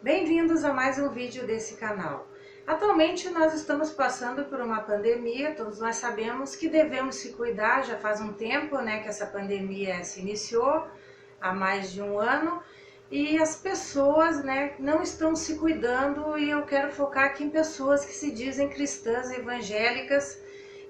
Bem-vindos a mais um vídeo desse canal. Atualmente nós estamos passando por uma pandemia, todos nós sabemos que devemos se cuidar, já faz um tempo que essa pandemia se iniciou, há mais de um ano, e as pessoas não estão se cuidando, e eu quero focar aqui em pessoas que se dizem cristãs evangélicas,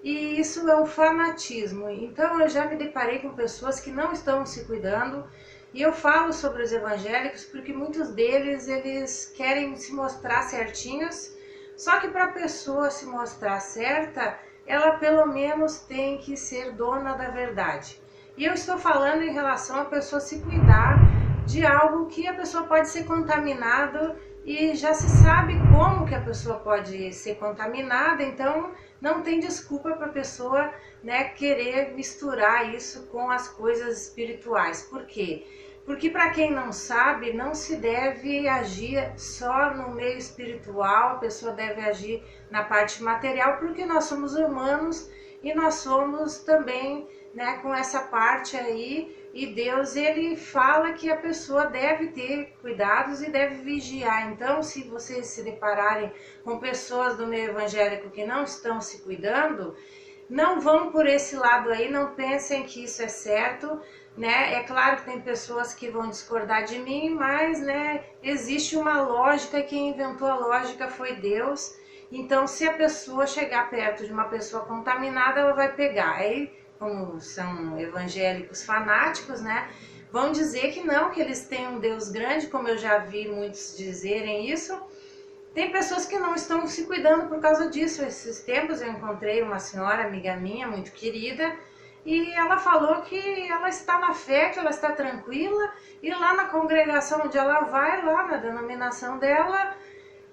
e isso é um fanatismo. Então eu já me deparei com pessoas que não estão se cuidando, e eu falo sobre os evangélicos porque muitos deles eles querem se mostrar certinhos, só que para a pessoa se mostrar certa, ela pelo menos tem que ser dona da verdade. E eu estou falando em relação a pessoa se cuidar de algo que a pessoa pode ser contaminada, e já se sabe como que a pessoa pode ser contaminada, então não tem desculpa para a pessoa querer misturar isso com as coisas espirituais. Por quê? Porque para quem não sabe, não se deve agir só no meio espiritual, a pessoa deve agir na parte material, porque nós somos humanos e nós somos também com essa parte aí, e Deus ele fala que a pessoa deve ter cuidados e deve vigiar. Então, se vocês se depararem com pessoas do meio evangélico que não estão se cuidando, não vão por esse lado aí, não pensem que isso é certo, É claro que tem pessoas que vão discordar de mim, mas existe uma lógica, quem inventou a lógica foi Deus. Então, se a pessoa chegar perto de uma pessoa contaminada, ela vai pegar. Aí, como são evangélicos fanáticos, vão dizer que não, que eles têm um Deus grande, como eu já vi muitos dizerem isso. Tem pessoas que não estão se cuidando por causa disso. Esses tempos eu encontrei uma senhora, amiga minha, muito querida, e ela falou que ela está na fé, que ela está tranquila, e lá na congregação onde ela vai, lá na denominação dela,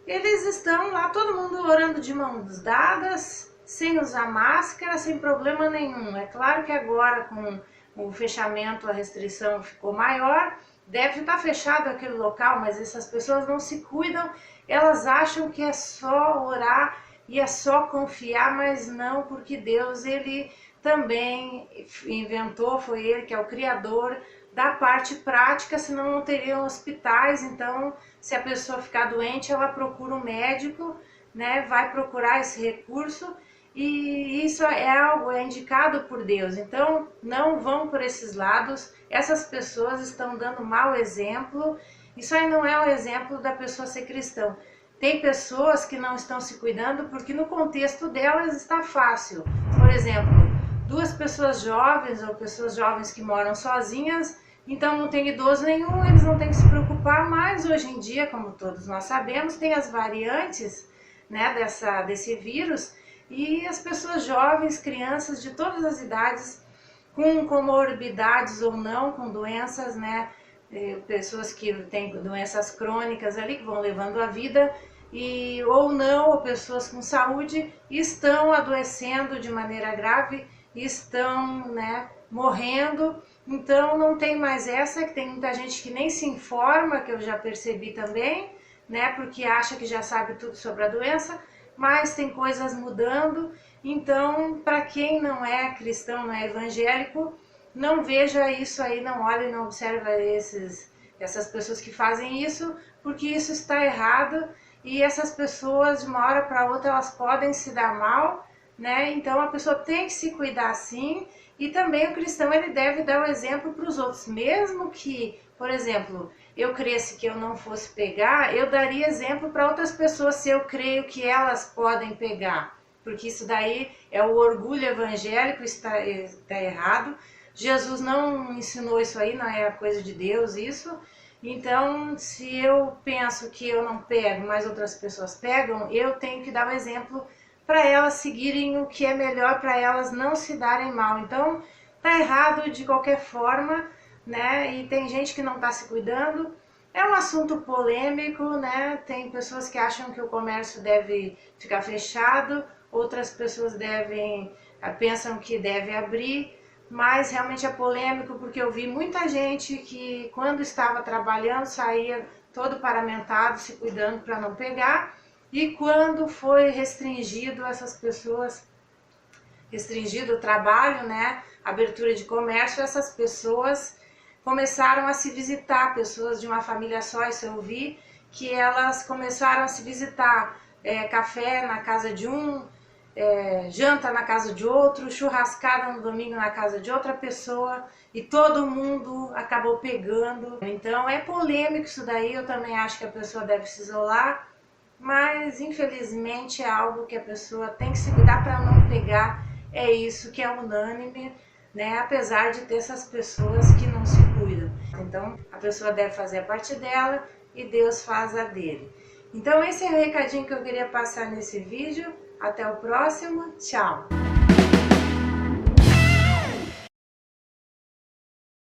eles estão lá, todo mundo orando de mãos dadas, sem usar máscara, sem problema nenhum. É claro que agora com o fechamento, a restrição ficou maior, deve estar fechado aquele local, mas essas pessoas não se cuidam, elas acham que é só orar e é só confiar, mas não, porque Deus ele também inventou, foi ele que é o criador da parte prática, senão não teriam hospitais. Então, se a pessoa ficar doente, ela procura um médico, vai procurar esse recurso, e isso é algo, é indicado por Deus. Então, não vão por esses lados, essas pessoas estão dando mau exemplo. Isso aí não é um exemplo da pessoa ser cristão. Tem pessoas que não estão se cuidando porque no contexto delas está fácil. Por exemplo, duas pessoas jovens ou pessoas jovens que moram sozinhas, então não tem idoso nenhum, eles não têm que se preocupar. Mas hoje em dia, como todos nós sabemos, tem as variantes desse vírus, e as pessoas jovens, crianças de todas as idades, com comorbidades ou não, com doenças, pessoas que têm doenças crônicas ali, que vão levando a vida, e ou não, ou pessoas com saúde, estão adoecendo de maneira grave, estão morrendo. Então não tem mais essa, que tem muita gente que nem se informa, que eu já percebi também, porque acha que já sabe tudo sobre a doença, mas tem coisas mudando. Então, para quem não é cristão, não é evangélico, não veja isso aí, não olhe, não observe essas pessoas que fazem isso, porque isso está errado, e essas pessoas de uma hora para outra elas podem se dar mal, Então a pessoa tem que se cuidar sim, e também o cristão ele deve dar o exemplo para os outros, mesmo que, por exemplo, eu cresce que eu não fosse pegar, eu daria exemplo para outras pessoas se eu creio que elas podem pegar, porque isso daí é o orgulho evangélico, está errado. Jesus não ensinou isso aí, não é a coisa de Deus isso. Então, se eu penso que eu não pego, mas outras pessoas pegam, eu tenho que dar o exemplo para elas seguirem o que é melhor, para elas não se darem mal. Então, tá errado de qualquer forma, E tem gente que não está se cuidando. É um assunto polêmico, Tem pessoas que acham que o comércio deve ficar fechado, outras pessoas pensam que deve abrir, mas realmente é polêmico, porque eu vi muita gente que quando estava trabalhando saía todo paramentado, se cuidando para não pegar, e quando foi restringido essas pessoas, restringido o trabalho, abertura de comércio, essas pessoas começaram a se visitar, pessoas de uma família só, isso eu vi, que elas começaram a se visitar, café na casa de um, janta na casa de outro, churrascada no domingo na casa de outra pessoa, e todo mundo acabou pegando. Então é polêmico isso daí, eu também acho que a pessoa deve se isolar, mas infelizmente é algo que a pessoa tem que se cuidar para não pegar, é isso que é unânime, né? Apesar de ter essas pessoas que não se cuidam. Então a pessoa deve fazer a parte dela e Deus faz a dele. Então esse é o recadinho que eu queria passar nesse vídeo. Até o próximo, tchau!